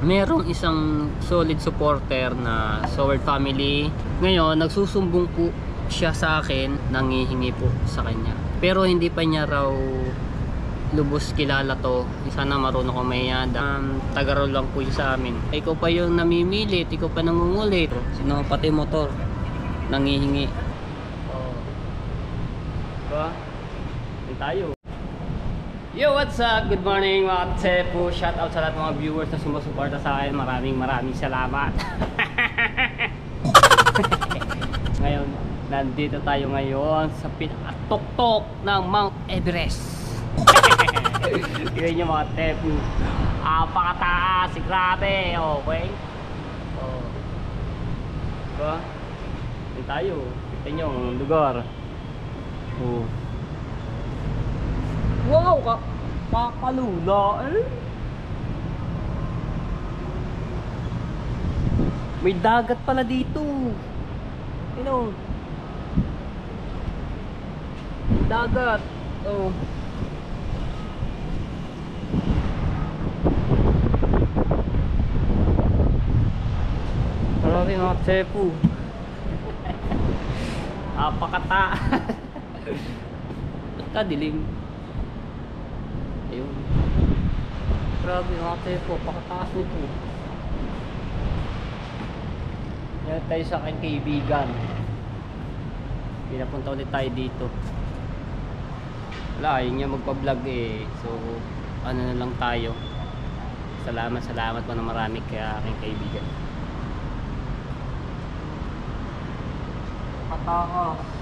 merong isang solid supporter na Soward family. Ngayon nagsusumbong po siya sa akin, nangihingi po sa kanya, pero hindi pa niya raw lubos kilala to. Sana marunong ko mayada. Taga-roll lang po yun sa amin. Ikaw pa yung namimilit, ikaw pa nangungulit. Sino pati motor nangihingi. Oh, diba? Yan tayo. Yo, what's up? Good morning mga Tsepo. Shout out sa lahat mga viewers na sumusuporta sa akin. Maraming salamat. Ngayon, nandito tayo ngayon sa pinakatuktok ng Mount Everest. Tignan nyo mga Tsepo. Apakataas, grabe. Okay. Oh. Diba? Yan tayo. Tignan nyo ang lugar. Oh. Wow, kakalula eh. May dagat pala dito. You know, dagat. Oh. Marami mga Tsepo. Apakata. Kadilim. Ayun. Grabe mga Tsepo, pakataas nito. Yan tayo sa aking kaibigan. Pinapunta ulit tayo dito. Wala, yun niya magpa-vlog eh. So, ano na lang tayo. Salamat po na marami kaya aking kaibigan. Patakas.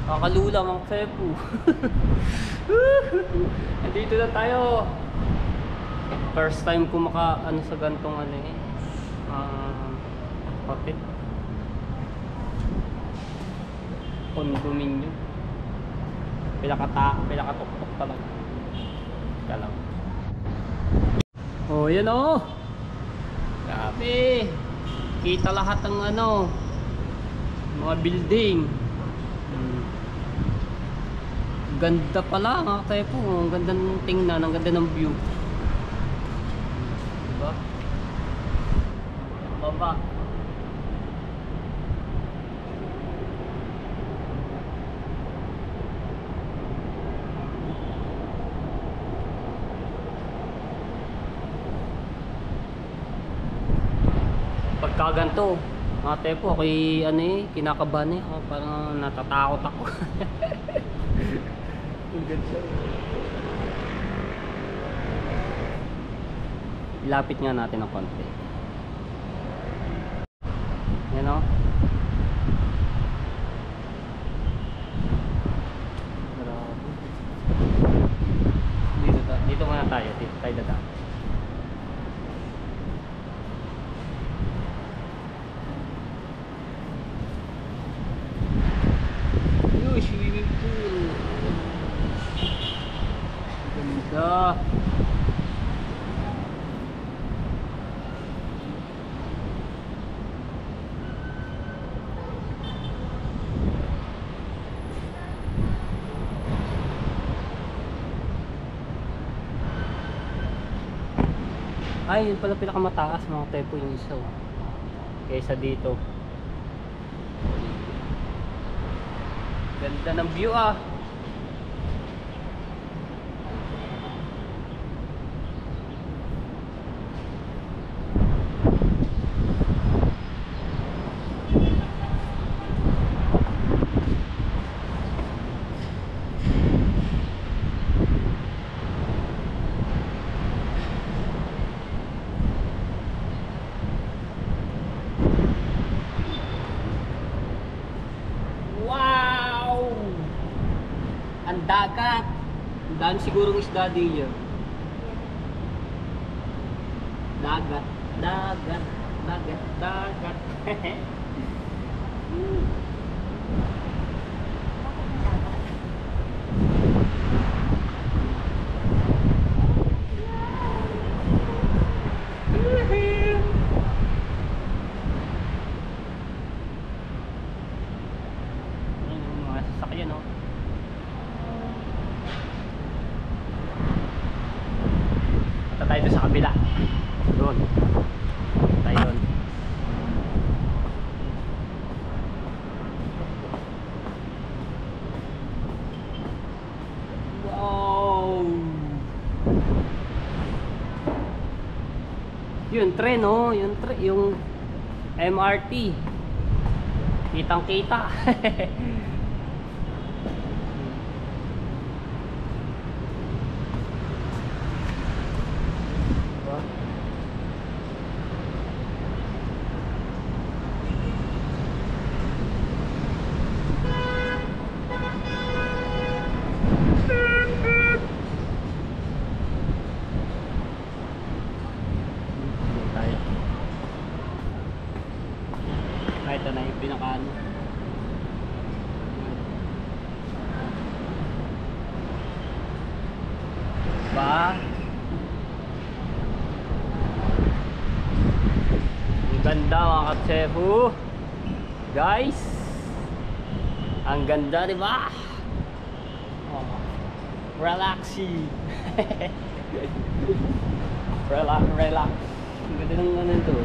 Kakalula mga Tsepo. Andito na tayo. First time ko ano sa gantong ano eh. Hotel. Condominium. Pinakatuktok talaga. Kalaw. Oh, yan oh. Grabe. Kita lahat ng ano, mga building. Ganda pala mga Tsepo. Ang ganda ng tingnan, ang ganda ng view. Diba? Baba. Pagka ganito mga Tsepo, ako'y ano eh, kinakabahan eh. Parang natatakot ako. Ilapit nga natin ng konti. Yan o. Dito muna tayo. Dito tayo dadaan. Yung swimming pool. Ganda. Ay, yun pala pinakamataas mga Tsepo yung isa oh. Kaysa dito. Ganda ng view ah. Ang dagat. Ang dami sigurong isda din. Dagat. Mga sasakyan oh. sa kabila. Doon. Tayo doon. Wow! Yun, tren oh. Yung MRT. Kitang kita. Ito na yung pinakaano. Ba? Ang ganda mga katsefu. Guys. Ang ganda, di ba? Oh. Relaxing. Relax. Ang ganda ng ano ito.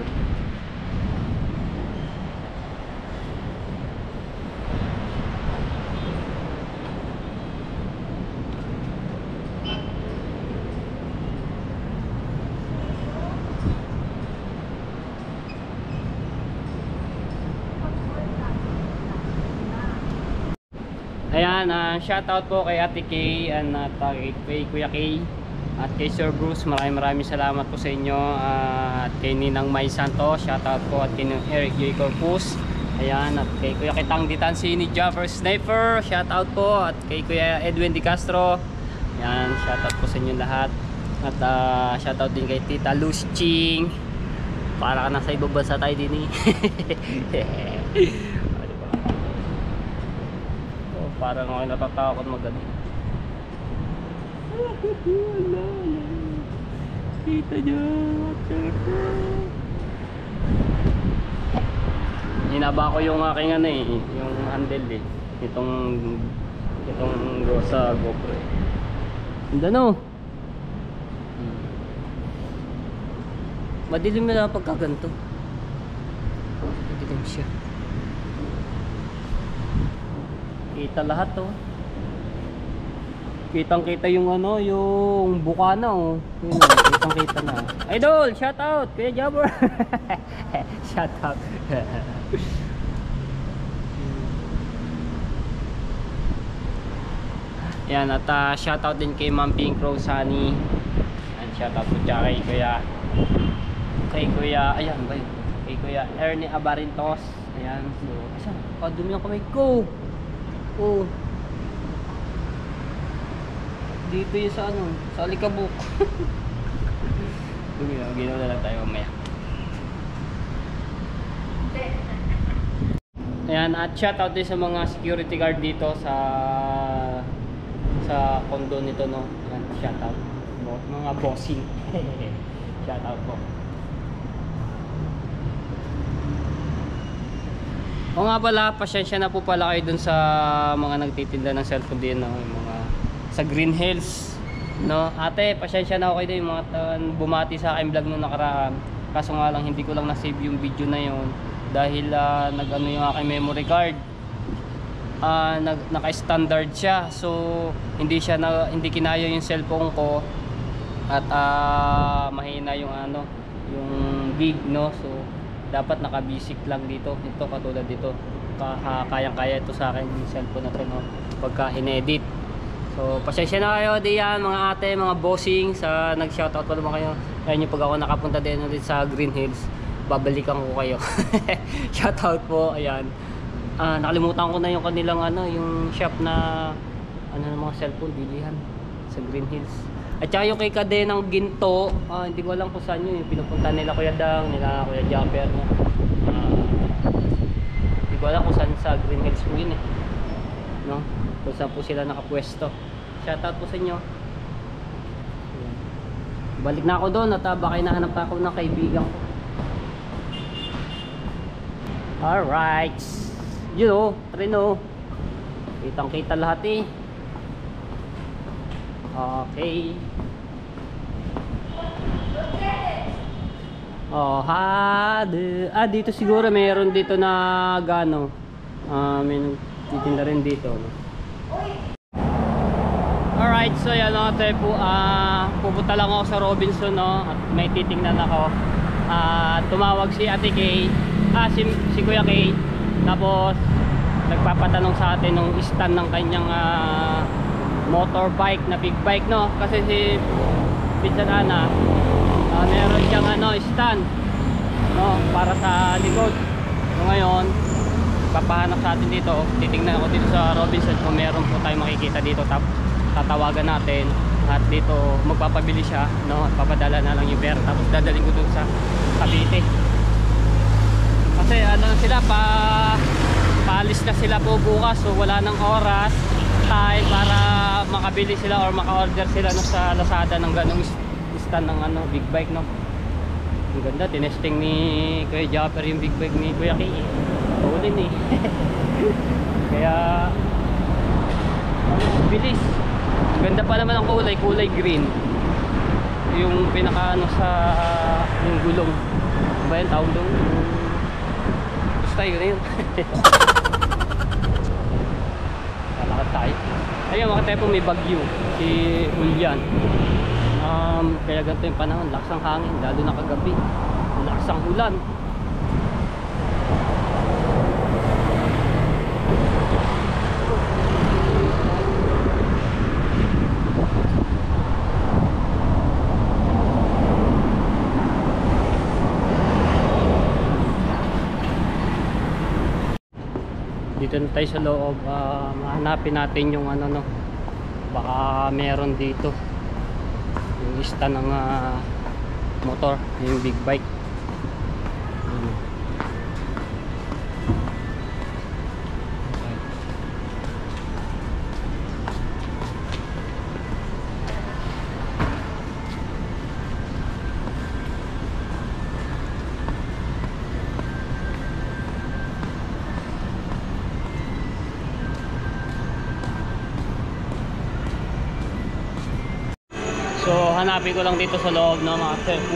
Ayan, shoutout po kay Ate Kay and kay Kuya Kay at kay Sir Bruce. Maraming salamat po sa inyo. At kay Ninang May Santos, shoutout po. At kay Eric J. Corpus. Ayan, at kay Kuya Kitang Ditansi ni Jaffer Sniper, shoutout po. At kay Kuya Edwin Di Castro. Ayan, shoutout po sa inyo lahat. At shoutout din kay Tita Luz Ching. Para ka nasa ibang bansa tayo din eh. Parang ako natatakot mag-ano. Kita nyo. Hinaba ko yung aking ano eh, yung handle eh. Itong sa GoPro eh. Ganda no? Madilim na pagkaganto. Madilim siya. Kita lahat to. Kitang kita yung ano, yung bukana oh. Yun oh, kitang kita na. Idol, shout out Kuya Jabber. Shout out. Yan at shout out din kay Ma'am Pink Rose Sunny. And shout out po kay Kuya, ayan ba yun? Kay Kuya Ernie Abarintos. Ayan, so asan? Kadumi ang kamay ko. Oh. Dito yung sa ano, sa Alikabok. Ginawa na lang tayo mamaya. Ayan, at shout out din sa mga security guard dito sa condo nito no. Ayan, shout out. Mga bossing. Shout out po. O nga pala, pasensya na po pala kayo dun sa mga nagtitinda ng cellphone din, no? Yung mga sa Green Hills, no? Ate, pasensya na ako kayo din, yung mga bumati sa aking vlog nung nakaraan. Kaso nga lang, hindi ko lang na-save yung video na yon dahil nag-ano yung aking memory card. Naka-standard siya, so hindi kinaya yung cellphone ko at mahina yung ano, yung big, no? So dapat naka-basic lang dito. Ito katulad dito. Kayang-kaya ito sa akin yung cellphone na to, no? Pagka in-edit. So pasensya na kayo diyan mga ate, mga bossing sa nag-shoutout pa naman kayo. Ayun yung pag ako nakapunta din ulit sa Green Hills, babalikan ko kayo. Shoutout po, ayan. Nakalimutan ko na yung kanilang ano, yung shop na ano ng mga cellphone bilihan sa Green Hills. At saka yung kay Kadenang Ginto, hindi ko alam kung saan yun, yung pinupunta nila Kuya Dang, nila Kuya Japper, no? Hindi ko alam kung saan sa Green Hills po yun eh, no? Kung saan po sila nakapwesto. Shoutout po sa inyo. Balik na ako doon at baka hinahanap ako ng kaibigan ko. Alright, yun o, tren o, kitang kita lahat eh. Okay. Oh, dito siguro meron dito na gano. May titinda rin dito, no? Alright, so yan o, po, pupunta lang ako sa Robinson, no? At may titingnan ako. Tumawag si Ate Kay, si Kuya Kay. Tapos nagpapatanong sa atin nung stand ng kanyang motorbike na big bike, no? Kasi si Pinsan Ana, meron siyang stand, no, para sa likod. So ngayon papahanap sa atin dito. Titingnan ako dito sa Robinson kung meron po tayo makikita dito. Tapos tatawagan natin at dito magpapabili siya, no? Papadala na lang yung pera, tapos dadalhin ko dun sa Cavite. Kasi sila paalis na sila po bukas, so wala nang oras time para makabili sila or maka-order sila no, sa Lazada ng ganong stand ng big bike, no? Ang ganda, tinesting ni Kuya Japper yung big bike ni Kuya Kay. Paulin eh. Kaya bilis. Ganda pa naman ang kulay green. Yung pinaka sa yung gulong. Ba yan tawag doon? Basta yun. Lalakad tayo. Ayun mga tepo, may bagyo si Julian. Kaya ganito yung panahon, lakas ang hangin, lalo na kagabi, lakas ang ulan. Dito na tayo sa loob. Hanapin natin yung no, baka meron dito yung stand ng motor, yung big bike. So hanapin ko lang dito sa loob, no, mga sefu.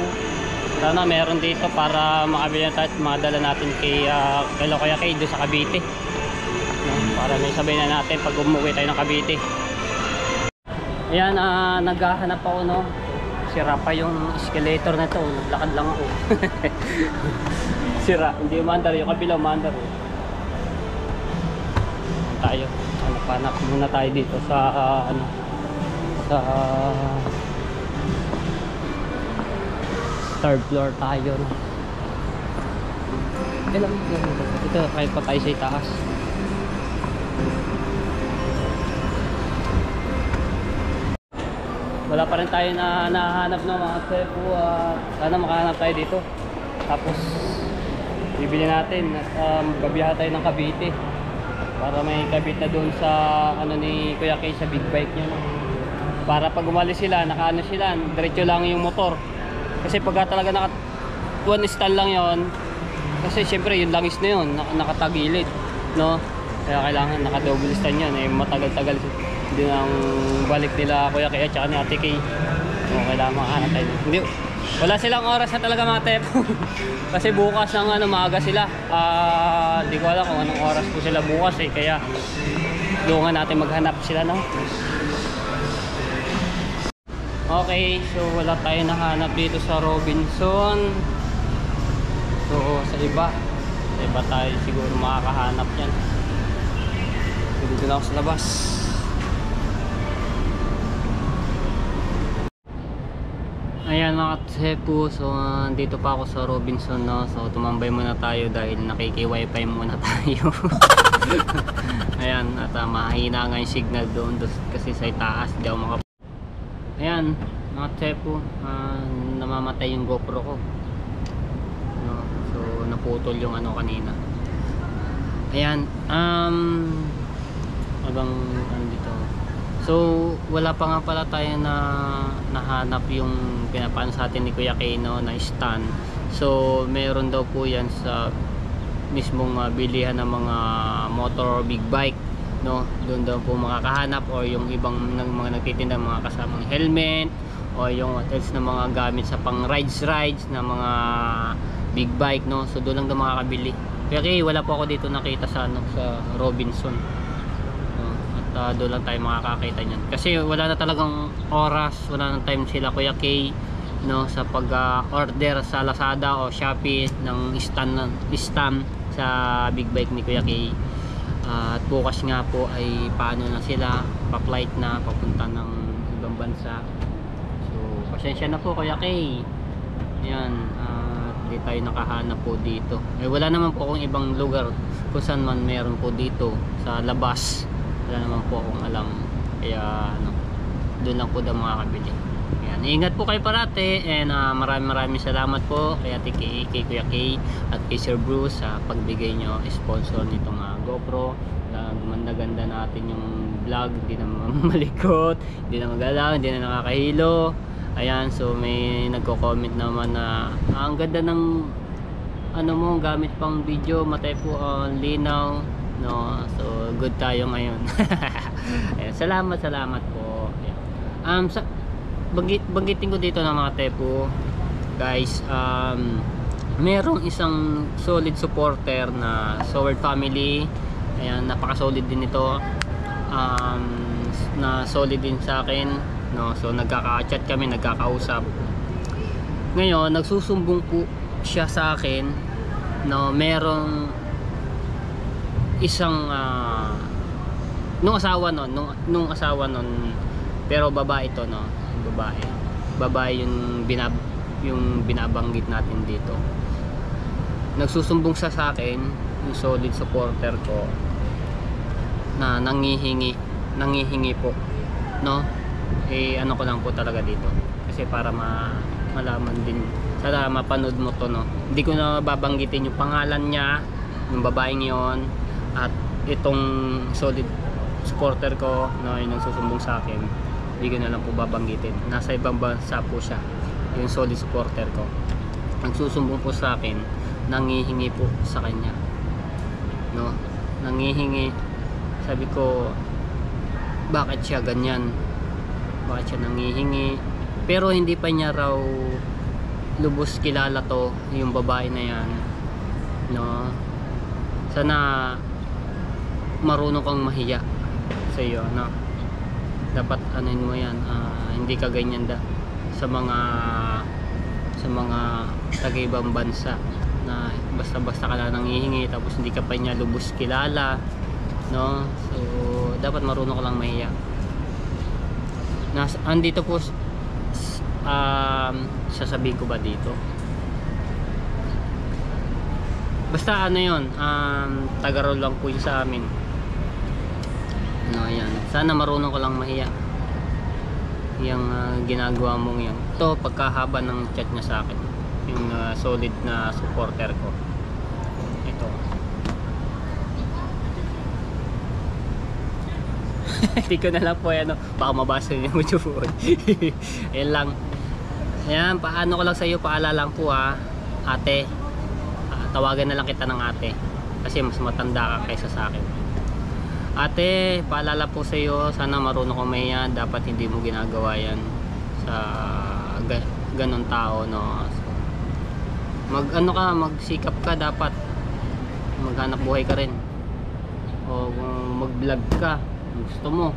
Sana meron dito para makabili na tayo at makadala natin kay Kuya Kay doon sa Cavite, no, para may sabay na natin pag umuwi tayo ng Cavite. Ayan, naghahanap ako, no. Sira pa yung escalator na to, naglakad lang ako. Sira, hindi umandar, yung kabila umandar. Tayo, hanap muna tayo dito sa sa third floor tayo, no? Ito, kahit pa tayo sa itaas. Wala pa rin tayo na nahanap, no, mga sefu. Sana makahanap tayo dito. Tapos bibili natin at babiyahe tayo ng Cavite para may kabit na doon sa ni Kuya Kay sa big bike niya, no? Para pag umalis sila, nakaano sila, diretso lang yung motor. Kasi pagka talaga naka one stand lang yon, kasi syempre yung langis na yun nakatagilid, no? Kaya kailangan naka double stand yun, matagal-tagal din ang balik nila Kuya Kay at saka ni Ate Kay. So kailangan makahanap tayo. Hindi, wala silang oras na talaga, mga tep. Kasi bukas ng maaga sila. Hindi ko alam kung anong oras po sila bukas eh, kaya tulungan natin maghanap sila, no? Okay, so wala tayo nahanap dito sa Robinson. So sa iba tayo siguro makakahanap yan. So, dito na ako sa labas. Ayan mga tsepo, so dito pa ako sa Robinson, no? So tumambay muna tayo dahil nakiki-wifi muna tayo. Ayan, at mahina nga yung signal doon kasi sa itaas di ako makapag. Ayan mga tsepo, namamatay yung GoPro ko, no? So naputol yung kanina. Ayan, abang dito. So wala pa nga pala tayo na nahanap yung pinapaan sa atin ni Kuya Kay, no, na stand. So meron daw po yan sa mismong bilihan ng mga motor big bike, no? Doon daw po makakahanap, or yung ibang mga nagtitinda mga kasamang helmet o yung what else na mga gamit sa pang rides na mga big bike, no. So doon lang daw makakabili. Pero okay, wala po ako dito nakita sa ano, sa Robinson, no? At doon lang tayo makakakita niyan kasi wala na talagang oras, wala nang time sila Kuya K, no, sa pag order sa Lazada o Shopee ng stand sa big bike ni Kuya K. At bukas nga po ay paano na sila, pa-flight na papunta ng ibang bansa. So pasensya na po Kuya K. Ayan, hindi tayo nakahanap po dito. Wala naman po akong ibang lugar kung saan man meron po dito sa labas. Wala naman po akong alam. Kaya ano, doon lang po daw makakabili. Ayan, ingat po kayo parate, and maraming salamat po kay Ate K, kay Kuya K at kay Sir Bruce sa pagbigay nyo sponsor nitong GoPro. Gumanda-ganda natin yung vlog, hindi na malikot, hindi na magalaw, hindi na nakakahilo. Ayan, so may nagko-comment naman na ang ganda ng ano mo, gamit pang video, matay po ang linaw, no. So good tayo ngayon. Ayan, salamat po. Ayan. Banggitin ko dito na mga tepo guys, merong isang solid supporter na Soward family. Ayan, napaka solid din ito, na solid din sa akin, no. So nagkaka-chat kami, nagkakausap. Ngayon nagsusumbong po siya sa akin, no. Merong isang nung asawa nun, pero babae ito, no. Babae yung binabanggit natin dito. Nagsusumbong siya sa akin, yung solid supporter ko, na nangihingi po, no. Ano ko lang po talaga dito kasi para malaman din, sana mapanood mo to, no. Hindi ko na babanggitin yung pangalan niya, yung babaeng yon, at itong solid supporter ko, no, yung nagsusumbong sa akin. Hindi ko na lang po babanggitin, nasa ibang bansa po siya, yung solid supporter ko. Nagsusumbong po sa akin, nangihingi po sa kanya, no. Nangihingi. Sabi ko, bakit siya ganyan, bakit siya nangihingi, pero hindi pa niya raw lubos kilala to, yung babae na yan, no. Sana marunong kang mahiya sa iyo, no. Dapat anuin mo yan, hindi ka ganyan sa mga taga-ibang bansa na basta-basta ka lang nangihingi tapos hindi ka pa niya lubos kilala, no. So dapat marunong ka lang mahiya. Andito po, sasabihin ko ba dito, basta ano yun, taga-roll lang po yun sa amin, no. Yan, sana marunong ko lang mahiya yung ginagawa mong yan. Ito pagkahaba ng chat niya sa akin, yung solid na supporter ko. Ito hindi ko na lang po yan, no? Baka mabasa niyo yung YouTube. Ayan lang. Ayan, paano ko lang sa iyo, paalala lang po ate, tawagan na lang kita ng ate kasi mas matanda ka kaysa sa akin. Ate, paalala po sa iyo, sana marunong kang mahiya. Dapat hindi mo ginagawa yan sa ganon tao, no. So, magsikap ka, dapat maghanap buhay ka rin, o mag-vlog ka, gusto mo,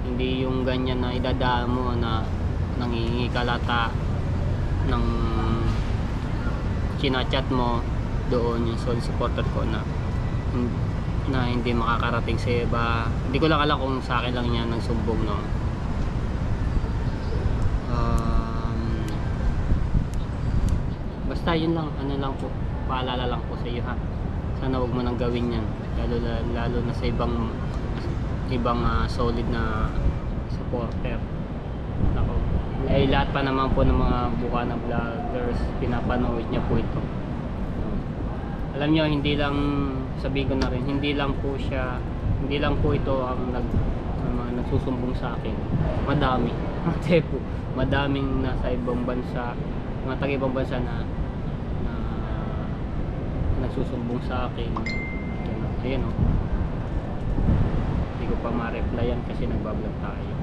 hindi yung ganyan na idadaan mo na nangingi kalata ng chinachat mo doon, yung solid supporter ko na hindi makakarating sa iba. Hindi ko lang alam kung sa akin lang yan ng sumbong, no. Basta yun lang, ano lang po, paalala lang po sa iyo, ha. Sana wag mo nang gawin yan, lalo na sa ibang solid na supporter. Nako, lahat pa naman po ng mga buka na vloggers, pinapanood niya po ito. Alam nyo, hindi lang, sabihin ko na rin, hindi lang po ito ang nagsusumbong sa akin. Madami. Madaming nasa ibang bansa, mga taga-ibang bansa na nagsusumbong sa akin. Ayan, oh. Hindi ko pa ma-replyan kasi nagbablog tayo.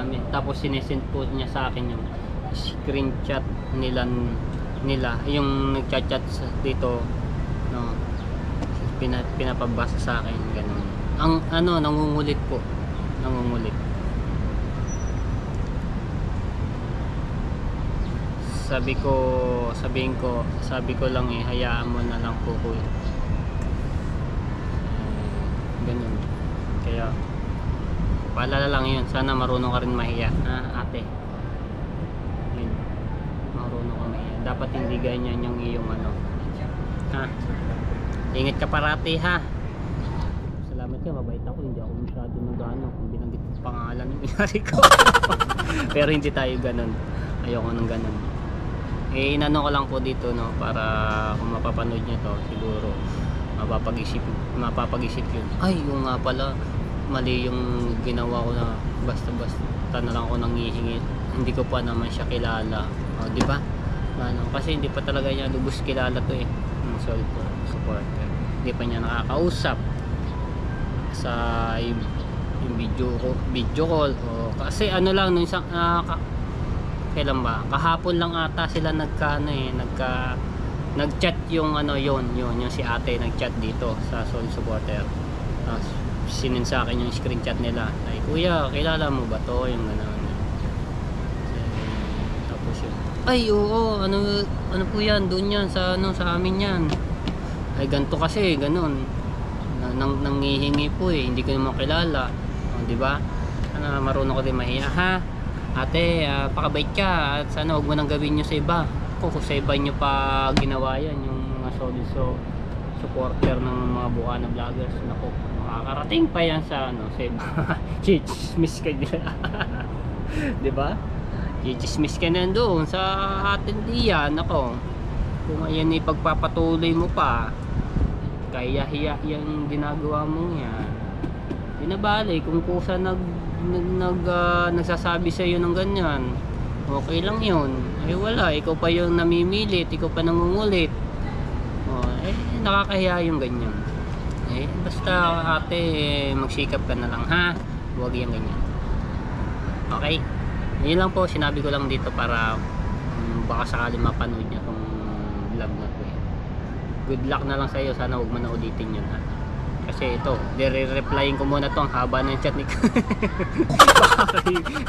dami. Tapos sinesend po niya sa akin yung screenshot nila yung nagchat-chat dito, no, pinapabasa sa akin, ganun. Ang ano, nangungulit po, nangungulit. Sabi ko lang hayaan mo na lang po ko. Ganun. Kaya paalala lang yun, sana marunong ka rin mahiya, ate. Yun, marunong ka mahiya. Dapat hindi ganyan yung iyong ano, ingat ka parati, Salamat ka, mabait ako, hindi ako masyado nag-ano kung binanggit ko pangalan ng inari ko. Pero hindi tayo ganun, ayoko nang ganun. Inano ko lang po dito, no, para kung mapapanood nyo to, siguro mapapag-isip yun. Ay, yung nga pala, mali yung ginawa ko na basta na lang ako nanghihingi. Hindi ko pa naman siya kilala. Di ba? Kasi hindi pa talaga niya lubos kilala to solid supporter. Hindi pa niya nakakausap sa yung video call. Kasi ano lang nung isang kailan ba? Kahapon lang ata sila nag-chat yung yung si ate nag-chat dito sa solid supporter. Sinin sa akin yung screenshot nila. Ay, kuya, kilala mo ba to? Yung gano'n. Tapos yun. Ay, oo, ano po yan? Doon yan, sa amin yan. Ay, ganito kasi, gano'n. Nanghihingi po hindi ko naman kilala. Di ba? Marunong ko din mahiya, ate, pakabait ka. At sana huwag mo nang gawin nyo sa iba. Kung sa iba nyo pa ginawa yan, yung mga solid supporter ng mga buka na vloggers, naku, makakarating pa yan sa sa iba. Chichismis ka nila. Diba? Chichismis ka na doon sa atin diyan, ako. Kung ayan ipagpapatuloy mo pa, kaya hiya yung ginagawa mo yan, binabali kung kusa nagsasabi sa iyo ng ganyan, okay lang yun. Wala, ikaw pa yung namimilit, ikaw pa nangungulit. Nakakahiya yung ganyan. Basta ate, magsikap ka na lang, huwag yung ganyan. Okay, yun lang po, sinabi ko lang dito para baka sakali mapanood niya tong vlog na to. Good luck na lang sa iyo, sana huwag mo na ulitin yun, kasi ito, dire-replyin ko muna to, ang haba ng chat ni baka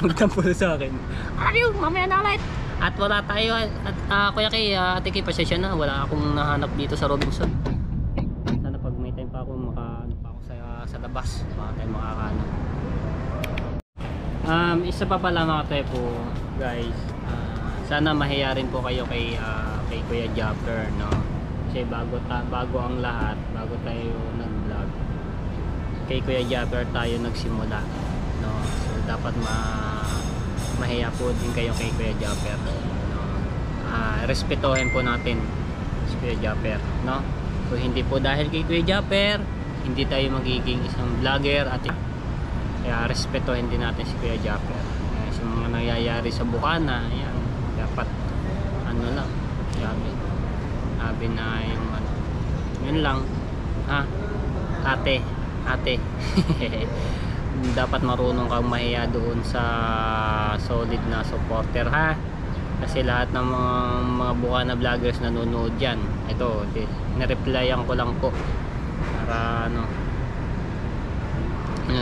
magtampo sa akin. Ayaw, mamaya na ulit. At wala tayo, at kuya kay ate kay, pasensya na, wala akong nahanap dito sa Robinson. Sana pag may time pa ako makaano pa ako sa labas, baka tayo makakaano. Isa pa pala mga tepo guys, sana mahiya rin po kayo kay Kuya Japper, no? Kasi bago ang lahat, bago tayo nag-vlog, kay Kuya Japper tayo nagsimula, no? So dapat mahiya po din kayo kay Kuya Japper, no? Respetuhin po natin si Kuya Japper, no? So hindi po dahil kay Kuya Japper hindi tayo magiging isang vlogger, at kaya respetuhin din natin si Kuya Japper. Sa mga nangyayari sa Bukana, yan, dapat ano lang, sabi na yung yun lang, ate dapat marunong kang mahiya doon sa solid na supporter, kasi lahat ng mga Bukana vloggers nanonood yan. Ito, nireplyan ko lang po para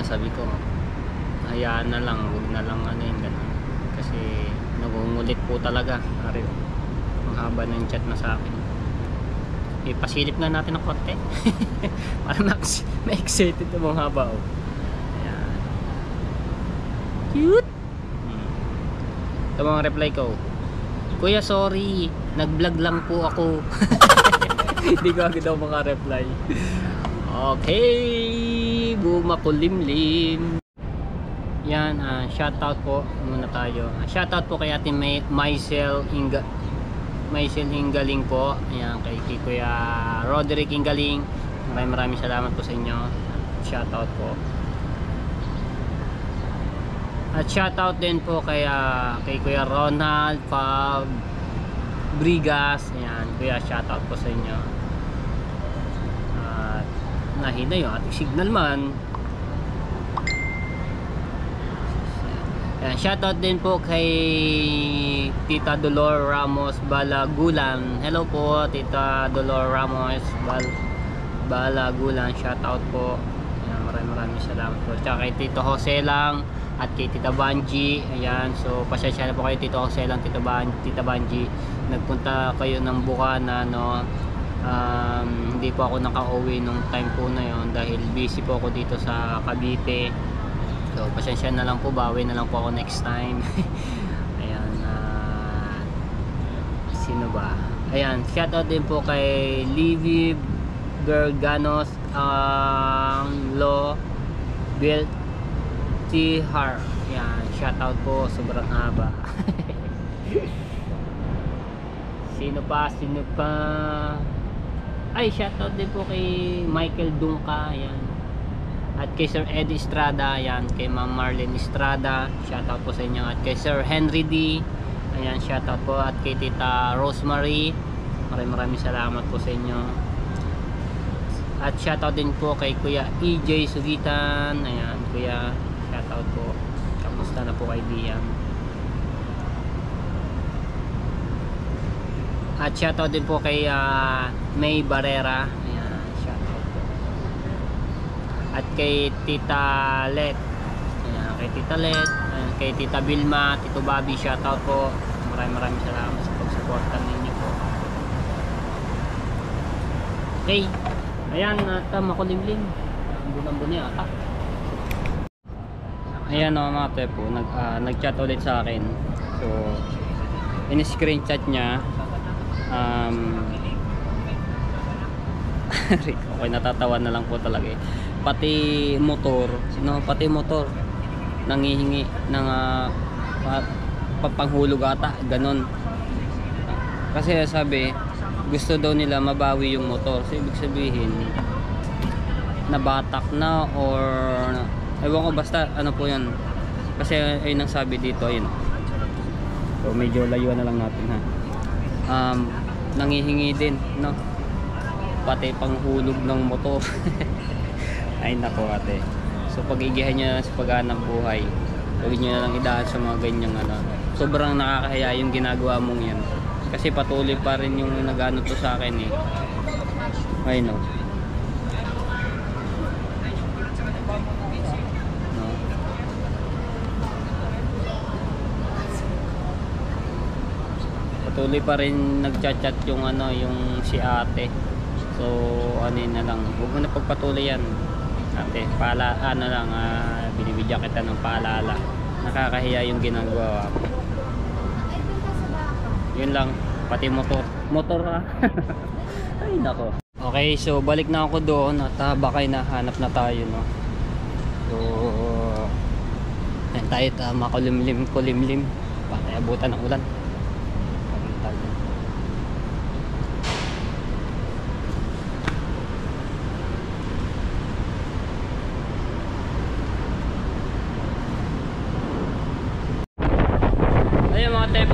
sabi ko, hayaan na lang, huwag na lang yung ganun, kasi nagungulit po talaga. Ang haba ng chat na sa akin. Pasilip nga natin ng konti para ma-excited na mga haba. Ayan. Cute. Ito mga reply ko, kuya sorry, nag-vlog lang po ako. Hindi ko agad ako maka-reply. Okay, bumakulimlim. Yan, shoutout po muna tayo. Shoutout po kay ating Maisel Ingaling po. Ayan, kay Kuya Roderick Ingaling. Maraming salamat po sa inyo. Shoutout po. At shoutout din po kay Kuya Ronald Brigas. Ayan, Kuya, shoutout po sa inyo. At nahina yung ating signal man. Ayan, shoutout din po kay Tita Dolor Ramos Balagulan. Hello po Tita Dolor Ramos Balagulan, shoutout po. Ayan, maraming salamat po. Tsaka kay Tito Jose lang at kay Tita Banji. Ayan, so pasensya na po kayo Tito Jose lang, Tita Banji. Nagpunta kayo ng Bukana, no? Hindi po ako nakauwi nung time po na yon dahil busy po ako dito sa Cavite. So pasensya na lang po, bawi na lang po ako next time. Ayan, sino ba? Ayan, shoutout din po kay Livy Berganos Lo Beltihar. Ayan, shoutout po, sobrang haba. Sino pa? Ay, shoutout din po kay Michael Dungka. Ayan, at kay Sir Eddie Estrada. Ayan, kay Ma'am Marlene Estrada, shoutout po sa inyo. At kay Sir Henry D, ayan, shoutout po. At kay Tita Rosemary, maraming salamat po sa inyo. At shoutout din po kay Kuya EJ Sugitan. Ayan, Kuya, shoutout po. Kamusta na po kay Dian? At shoutout din po kay May Barrera. Ayan, shoutout po. At kay Tita Let. Ayan, kay Tita Let. Ayan, kay Tita Vilma, Tito Bobby, shoutout po. Maraming salamat sa pagsuporta ninyo po. Okay. Ayan, at makulimlim. Ambun-ambun niya ata. Ayan o mga tepo, nag-chat ulit sa akin. So, in-screenshot niya. Okay, natatawa na lang po talaga eh. Pati motor, nangihingi ng papanghulog ata, ganon. Kasi sabi, gusto daw nila mabawi yung motor. So ibig sabihin, nabatak na or ewan ko, basta ano po yan. Kasi ayun ang sabi dito, ayun. So medyo layuan na lang natin ha. Nangihingi din, no? Pati panghulog ng motor. Ay nako ate. So pag-igihan nyo sa paghanap buhay, huwag nyo na lang idaan sa mga ganyang ano. Sobrang nakakahiya yung ginagawa mong yan. Kasi patuloy pa rin yung nag-ano to sa akin eh. Ay no. Patuloy pa rin nagchat-chat yung ano, yung si ate. So ano na lang, huwag mo na pagpatuloy yan ate. Ano lang, binibigyan kita ng paalala. Nakakahiya yung ginagawa mo. Yun lang, pati motor ha. Ay nako. Okay, so balik na ako doon at baka nahanap na tayo, no. So tayo makulimlim baka abutan ng ulan.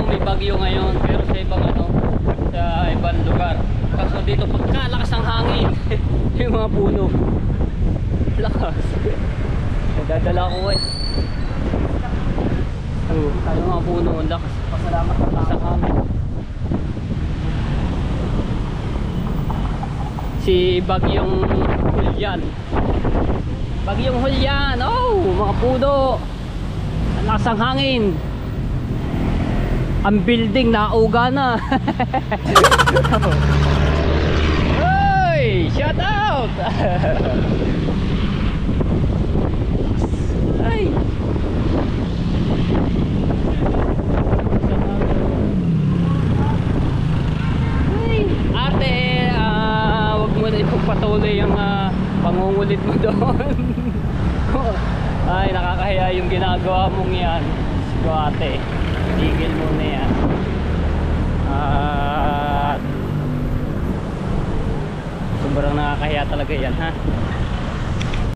May bagyo ngayon pero sa ibang sa ibang lugar. Kaso dito pagkalakas ang hangin yung mga puno lakas. Nadadala ko eh. Tayo mga puno lakas. Pasalamat sa hangin. Si Bagyong Hulyan, oh mga puno, lakas ang hangin. Ang building nauga na. Hey, shout out. Ay. Ate, wag mo na ipagpatuloy yung pangungulit mo doon. Ay, nakakahiya yung ginagawa mong yan. So ate, tigil mo na yan. Sobrang nakakahiya talaga yan ha.